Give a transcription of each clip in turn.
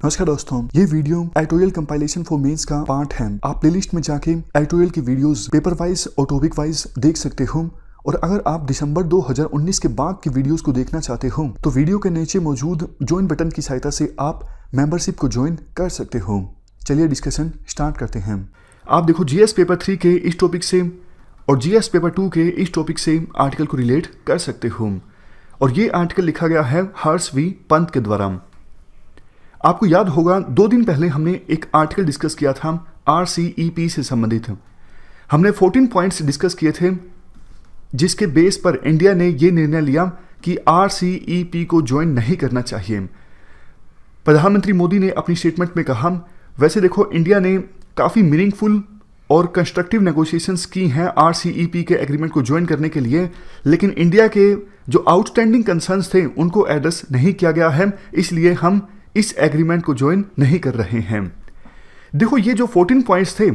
नमस्कार दोस्तों, ये video editorial compilation for mains का पार्ट है। आप प्लेलिस्ट में जाके एडिटोरियल की वीडियोस पेपर वाइज और टॉपिक वाइज देख सकते हो। और अगर आप दिसंबर 2019 के बाद की वीडियोस को देखना चाहते हो तो वीडियो के नीचे मौजूद ज्वाइन बटन की सहायता से आप मेंबरशिप को ज्वाइन कर सकते हो। चलिए डिस्कशन स्टार्ट करते हैं। आप देखो, जीएस पेपर 3 के इस टॉपिक से और जीएस पेपर 2 के इस टॉपिक से आर्टिकल को रिलेट कर सकते हो। और ये आर्टिकल लिखा गया है हर्ष वी पंत के द्वारा। आपको याद होगा 2 दिन पहले हमने एक आर्टिकल डिस्कस किया था RCEP से संबंधित। हमने 14 पॉइंट्स डिस्कस किए थे जिसके बेस पर इंडिया ने ये निर्णय लिया कि RCEP को ज्वाइन नहीं करना चाहिए। प्रधानमंत्री मोदी ने अपनी स्टेटमेंट में कहा, वैसे देखो इंडिया ने काफ़ी मीनिंगफुल और कंस्ट्रक्टिव नेगोशिएशंस की हैं RCEP के एग्रीमेंट को ज्वाइन करने के लिए, लेकिन इंडिया के जो आउटस्टैंडिंग कंसर्न्स थे उनको एड्रेस नहीं किया गया है, इसलिए हम इस एग्रीमेंट को ज्वाइन नहीं कर रहे हैं। देखो, ये जो 14 पॉइंट्स थे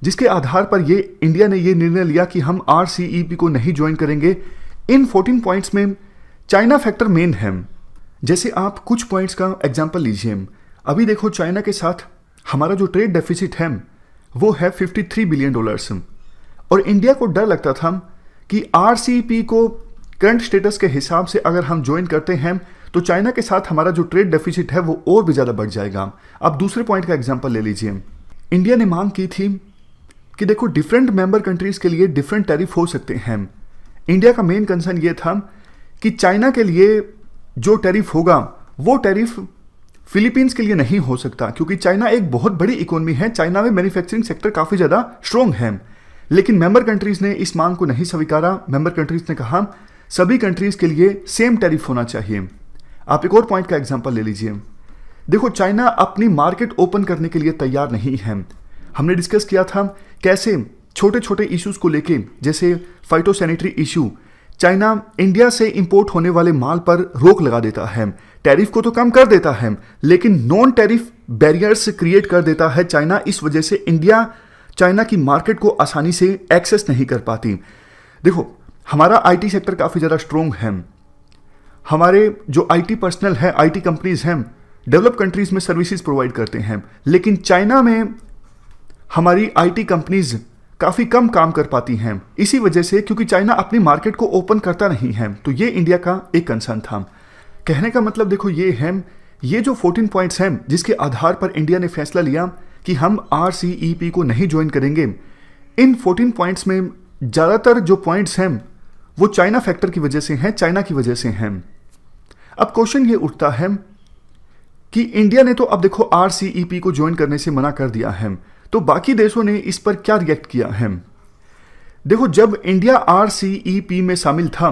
जिसके आधार पर ये इंडिया ने ये निर्णय लिया कि हम RCEP को नहीं ज्वाइन करेंगे, इन 14 पॉइंट्स में चाइना फैक्टर मेन है। जैसे आप कुछ पॉइंट्स का एग्जांपल लीजिए। अभी देखो, चाइना के साथ हमारा जो ट्रेड डेफिसिट है वो है $53 बिलियन। और इंडिया को डर लगता था कि RCEP को करंट स्टेटस के हिसाब से अगर हम ज्वाइन करते हैं तो चाइना के साथ हमारा जो ट्रेड डेफिसिट है वो और भी ज़्यादा बढ़ जाएगा। अब दूसरे पॉइंट का एग्जांपल ले लीजिए। इंडिया ने मांग की थी कि देखो, डिफरेंट मेंबर कंट्रीज़ के लिए डिफरेंट टैरिफ हो सकते हैं। इंडिया का मेन कंसर्न ये था कि चाइना के लिए जो टैरिफ होगा वो टैरिफ फिलीपींस के लिए नहीं हो सकता, क्योंकि चाइना एक बहुत बड़ी इकोनॉमी है। चाइना में मैन्युफैक्चरिंग सेक्टर काफ़ी ज़्यादा स्ट्रॉन्ग है। लेकिन मेंबर कंट्रीज़ ने इस मांग को नहीं स्वीकारा। मेंबर कंट्रीज़ ने कहा सभी कंट्रीज़ के लिए सेम टैरिफ होना चाहिए। आप एक और पॉइंट का एग्जांपल ले लीजिए। देखो, चाइना अपनी मार्केट ओपन करने के लिए तैयार नहीं है। हमने डिस्कस किया था कैसे छोटे छोटे इश्यूज को लेके, जैसे फाइटोसैनिटरी इशू, चाइना इंडिया से इंपोर्ट होने वाले माल पर रोक लगा देता है। टैरिफ को तो कम कर देता है, लेकिन नॉन टैरिफ बैरियर्स क्रिएट कर देता है चाइना। इस वजह से इंडिया चाइना की मार्केट को आसानी से एक्सेस नहीं कर पाती। देखो, हमारा IT सेक्टर काफ़ी ज़्यादा स्ट्रॉन्ग है। हमारे जो IT पर्सनल है, IT कंपनीज हैं, डेवलप कंट्रीज में सर्विसेज प्रोवाइड करते हैं, लेकिन चाइना में हमारी IT कंपनीज काफ़ी कम काम कर पाती हैं। इसी वजह से, क्योंकि चाइना अपनी मार्केट को ओपन करता नहीं है। तो ये इंडिया का एक कंसर्न था। कहने का मतलब देखो ये है, ये जो 14 पॉइंट्स हैं जिसके आधार पर इंडिया ने फैसला लिया कि हम RCEP को नहीं ज्वाइन करेंगे, इन 14 पॉइंट्स में ज़्यादातर जो पॉइंट्स हैं वो चाइना फैक्टर की वजह से हैं, चाइना की वजह से हैं। अब क्वेश्चन ये उठता है कि इंडिया ने तो अब देखो RCEP को ज्वाइन करने से मना कर दिया है, तो बाकी देशों ने इस पर क्या रिएक्ट किया है। देखो, जब इंडिया RCEP में शामिल था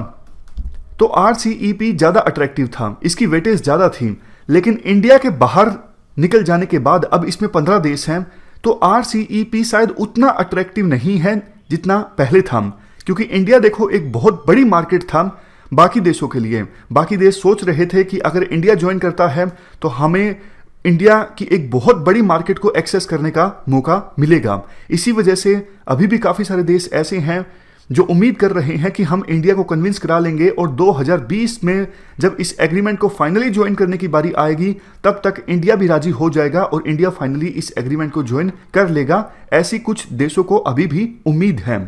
तो RCEP ज़्यादा अट्रैक्टिव था, इसकी वेटेज ज़्यादा थी। लेकिन इंडिया के बाहर निकल जाने के बाद अब इसमें 15 देश हैं, तो RCEP शायद उतना अट्रैक्टिव नहीं है जितना पहले था, क्योंकि इंडिया देखो एक बहुत बड़ी मार्केट था बाकी देशों के लिए। बाकी देश सोच रहे थे कि अगर इंडिया ज्वाइन करता है तो हमें इंडिया की एक बहुत बड़ी मार्केट को एक्सेस करने का मौका मिलेगा। इसी वजह से अभी भी काफ़ी सारे देश ऐसे हैं जो उम्मीद कर रहे हैं कि हम इंडिया को कन्विंस करा लेंगे और 2020 में जब इस एग्रीमेंट को फाइनली ज्वाइन करने की बारी आएगी तब तक इंडिया भी राजी हो जाएगा और इंडिया फाइनली इस एग्रीमेंट को ज्वाइन कर लेगा। ऐसी कुछ देशों को अभी भी उम्मीद है।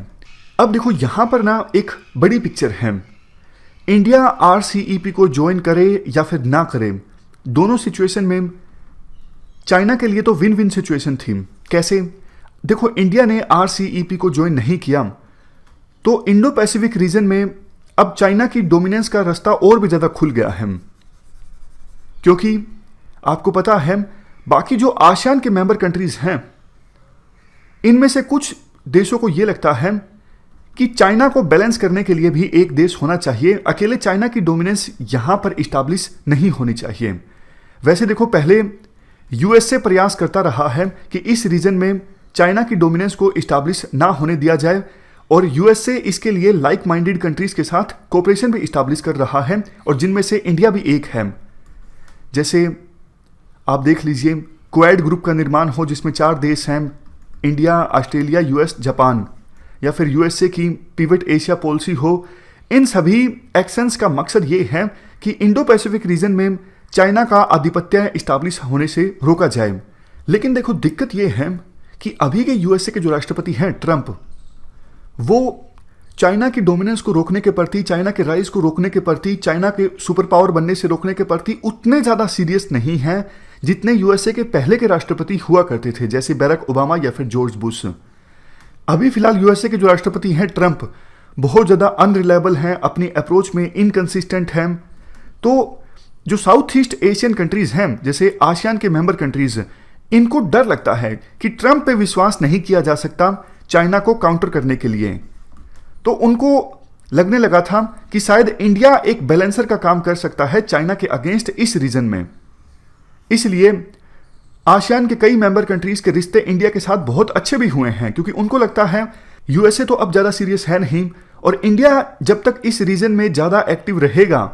अब देखो, यहाँ पर ना एक बड़ी पिक्चर है। इंडिया RCEP को ज्वाइन करे या फिर ना करे, दोनों सिचुएशन में चाइना के लिए तो विन विन सिचुएशन थी। कैसे? देखो, इंडिया ने RCEP को ज्वाइन नहीं किया तो इंडो पैसिफिक रीजन में अब चाइना की डोमिनेंस का रास्ता और भी ज़्यादा खुल गया है, क्योंकि आपको पता है बाकी जो आसियान के मेंबर कंट्रीज हैं इनमें से कुछ देशों को यह लगता है कि चाइना को बैलेंस करने के लिए भी एक देश होना चाहिए। अकेले चाइना की डोमिनेंस यहां पर इस्टेब्लिश नहीं होनी चाहिए। वैसे देखो, पहले USA प्रयास करता रहा है कि इस रीजन में चाइना की डोमिनेंस को इस्टेब्लिश ना होने दिया जाए, और USA इसके लिए लाइक माइंडेड कंट्रीज के साथ कोऑपरेशन भी इस्टेब्लिश कर रहा है, और जिनमें से इंडिया भी एक है। जैसे आप देख लीजिए, क्वाड ग्रुप का निर्माण हो जिसमें 4 देश हैं, इंडिया, ऑस्ट्रेलिया, US, जापान, या फिर USA की पिवट एशिया पॉलिसी हो। इन सभी एक्शंस का मकसद ये है कि इंडो पैसिफिक रीजन में चाइना का आधिपत्य इस्टाब्लिश होने से रोका जाए। लेकिन देखो दिक्कत ये है कि अभी के यूएसए के जो राष्ट्रपति हैं ट्रंप, वो चाइना की डोमिनेंस को रोकने के प्रति, चाइना के राइज को रोकने के प्रति, चाइना के सुपर पावर बनने से रोकने के प्रति उतने ज़्यादा सीरियस नहीं हैं जितने यूएसए के पहले के राष्ट्रपति हुआ करते थे, जैसे बैरक ओबामा या फिर जॉर्ज बुश। अभी फिलहाल यूएसए के जो राष्ट्रपति हैं ट्रंप बहुत ज़्यादा अनरिलायबल हैं, अपनी अप्रोच में इनकंसिस्टेंट हैं। तो जो साउथ ईस्ट एशियन कंट्रीज़ हैं, जैसे आसियान के मेंबर कंट्रीज़, इनको डर लगता है कि ट्रंप पे विश्वास नहीं किया जा सकता चाइना को काउंटर करने के लिए। तो उनको लगने लगा था कि शायद इंडिया एक बैलेंसर का काम कर सकता है चाइना के अगेंस्ट इस रीजन में। इसलिए आसियान के कई मेंबर कंट्रीज के रिश्ते इंडिया के साथ बहुत अच्छे भी हुए हैं, क्योंकि उनको लगता है यूएसए तो अब ज़्यादा सीरियस है नहीं, और इंडिया जब तक इस रीजन में ज़्यादा एक्टिव रहेगा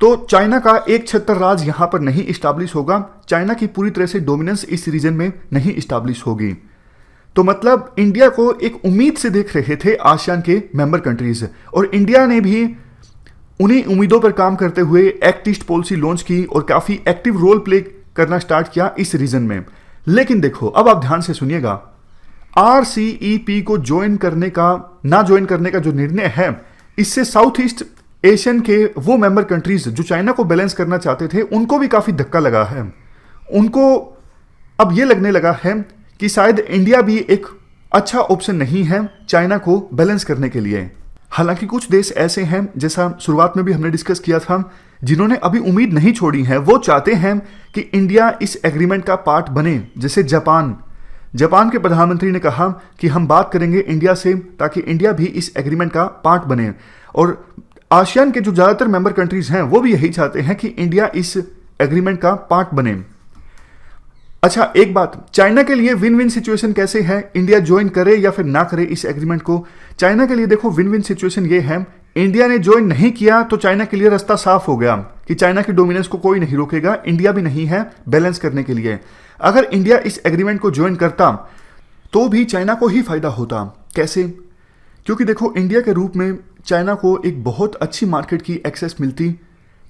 तो चाइना का एक छत्र राज यहाँ पर नहीं इस्टाब्लिश होगा, चाइना की पूरी तरह से डोमिनेंस इस रीजन में नहीं इस्टाब्लिश होगी। तो मतलब इंडिया को एक उम्मीद से देख रहे थे आसियान के मेंबर कंट्रीज, और इंडिया ने भी उन्हीं उम्मीदों पर काम करते हुए एक्ट ईस्ट पॉलिसी लॉन्च की और काफ़ी एक्टिव रोल प्ले करना स्टार्ट किया इस रीजन में। लेकिन देखो अब आप ध्यान से सुनिएगा, RCEP को ना ज्वाइन करने का जो निर्णय है, इससे साउथ ईस्ट एशियन के वो मेंबर कंट्रीज जो चाइना को बैलेंस करना चाहते थे उनको भी काफ़ी धक्का लगा है। उनको अब ये लगने लगा है कि शायद इंडिया भी एक अच्छा ऑप्शन नहीं है चाइना को बैलेंस करने के लिए। हालांकि कुछ देश ऐसे हैं, जैसा शुरुआत में भी हमने डिस्कस किया था, जिन्होंने अभी उम्मीद नहीं छोड़ी है। वो चाहते हैं कि इंडिया इस एग्रीमेंट का पार्ट बने, जैसे जापान के प्रधानमंत्री ने कहा कि हम बात करेंगे इंडिया से ताकि इंडिया भी इस एग्रीमेंट का पार्ट बने। और आसियान के जो ज़्यादातर मेंबर कंट्रीज हैं वो भी यही चाहते हैं कि इंडिया इस एग्रीमेंट का पार्ट बने। अच्छा, एक बात, चाइना के लिए विन विन सिचुएशन कैसे है, इंडिया ज्वाइन करे या फिर ना करे इस एग्रीमेंट को। चाइना के लिए देखो विन विन सिचुएशन ये है, इंडिया ने ज्वाइन नहीं किया तो चाइना के लिए रास्ता साफ हो गया कि चाइना की डोमिनेंस को कोई नहीं रोकेगा, इंडिया भी नहीं है बैलेंस करने के लिए। अगर इंडिया इस एग्रीमेंट को ज्वाइन करता तो भी चाइना को ही फायदा होता। कैसे? क्योंकि देखो इंडिया के रूप में चाइना को एक बहुत अच्छी मार्केट की एक्सेस मिलती,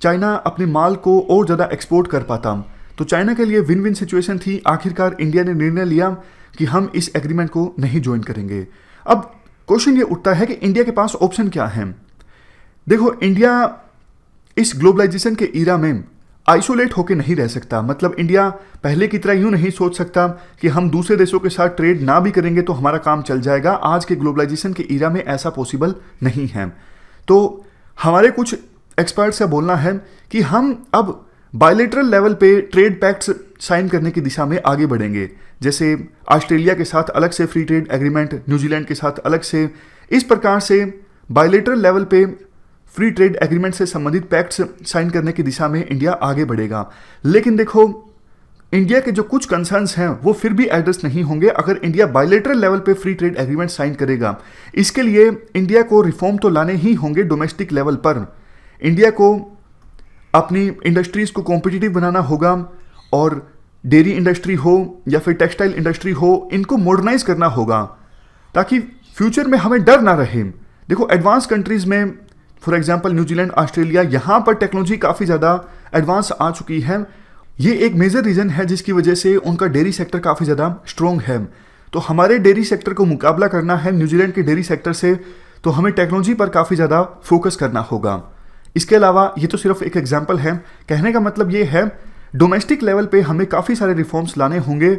चाइना अपने माल को और ज़्यादा एक्सपोर्ट कर पाता। तो चाइना के लिए विन विन सिचुएशन थी। आखिरकार इंडिया ने निर्णय लिया कि हम इस एग्रीमेंट को नहीं ज्वाइन करेंगे। अब क्वेश्चन ये उठता है कि इंडिया के पास ऑप्शन क्या है। देखो इंडिया इस ग्लोबलाइजेशन के ईरा में आइसोलेट होकर नहीं रह सकता। मतलब इंडिया पहले की तरह यूं नहीं सोच सकता कि हम दूसरे देशों के साथ ट्रेड ना भी करेंगे तो हमारा काम चल जाएगा। आज के ग्लोबलाइजेशन के ईरा में ऐसा पॉसिबल नहीं है। तो हमारे कुछ एक्सपर्ट्स से बोलना है कि हम अब बायलैटरल लेवल पे ट्रेड पैक्ट्स साइन करने की दिशा में आगे बढ़ेंगे। जैसे ऑस्ट्रेलिया के साथ अलग से फ्री ट्रेड एग्रीमेंट, न्यूजीलैंड के साथ अलग से, इस प्रकार से बायलैटरल लेवल पे फ्री ट्रेड एग्रीमेंट से संबंधित पैक्ट्स साइन करने की दिशा में इंडिया आगे बढ़ेगा। लेकिन देखो इंडिया के जो कुछ कंसर्न्स हैं वो फिर भी एड्रेस नहीं होंगे अगर इंडिया बायलैटरल लेवल पे फ्री ट्रेड एग्रीमेंट साइन करेगा। इसके लिए इंडिया को रिफॉर्म तो लाने ही होंगे डोमेस्टिक लेवल पर। इंडिया को अपनी इंडस्ट्रीज को कॉम्पिटिटिव बनाना होगा, और डेयरी इंडस्ट्री हो या फिर टेक्सटाइल इंडस्ट्री हो, इनको मॉडर्नाइज करना होगा ताकि फ्यूचर में हमें डर ना रहे। देखो एडवांस कंट्रीज में फॉर एग्जांपल न्यूजीलैंड, ऑस्ट्रेलिया, यहाँ पर टेक्नोलॉजी काफ़ी ज़्यादा एडवांस आ चुकी है। ये एक मेजर रीज़न है जिसकी वजह से उनका डेयरी सेक्टर काफ़ी ज़्यादा स्ट्रॉन्ग है। तो हमारे डेयरी सेक्टर को मुकाबला करना है न्यूजीलैंड के डेयरी सेक्टर से, तो हमें टेक्नोलॉजी पर काफ़ी ज़्यादा फोकस करना होगा। इसके अलावा ये तो सिर्फ एक एग्जाम्पल है। कहने का मतलब ये है डोमेस्टिक लेवल पे हमें काफ़ी सारे रिफॉर्म्स लाने होंगे,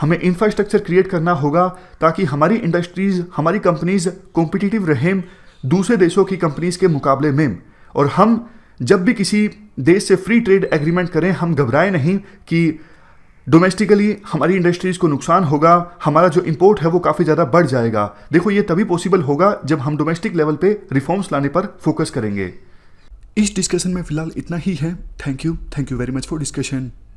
हमें इंफ्रास्ट्रक्चर क्रिएट करना होगा ताकि हमारी इंडस्ट्रीज़, हमारी कंपनीज कॉम्पिटिटिव रहें दूसरे देशों की कंपनीज के मुकाबले में। और हम जब भी किसी देश से फ्री ट्रेड एग्रीमेंट करें, हम घबराएं नहीं कि डोमेस्टिकली हमारी इंडस्ट्रीज को नुकसान होगा, हमारा जो इंपोर्ट है वो काफ़ी ज़्यादा बढ़ जाएगा। देखो ये तभी पॉसिबल होगा जब हम डोमेस्टिक लेवल पे रिफॉर्म्स लाने पर फोकस करेंगे। इस डिस्कशन में फिलहाल इतना ही है। Thank you very much for discussion.